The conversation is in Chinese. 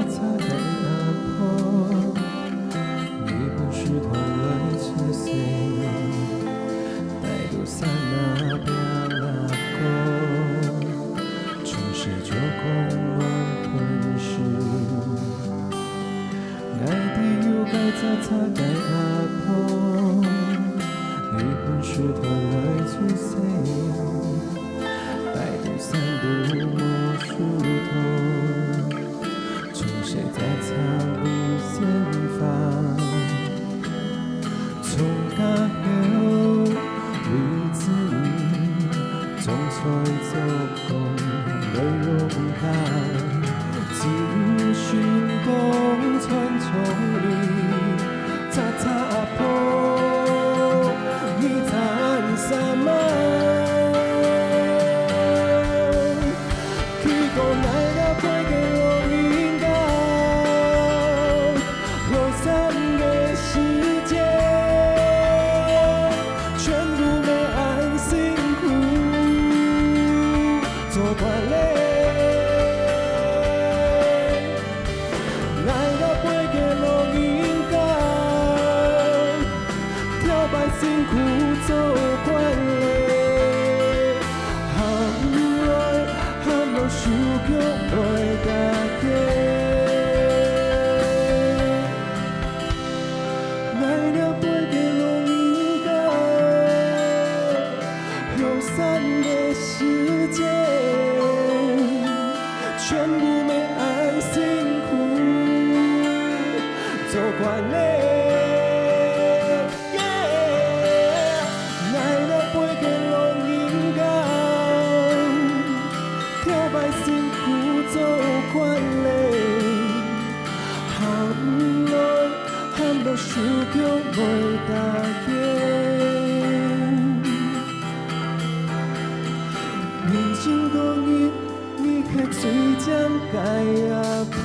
擦干阿婆，你本是同来出世，带路山那边拉过，从谁就空乱混世，爱的有该擦擦干阿婆，你本是同来出世。三度莫梳头，从谁在擦你先发？从家后为子，总在做工来勇敢，只寻光穿丛里，擦擦破，你擦什么？辛苦做惯嘞，含来含到受苦袂家己，来了飞过路应该，有散的世界，全部没爱辛苦做惯嘞。受叫袂大家，人生故意，你却水将解阿破。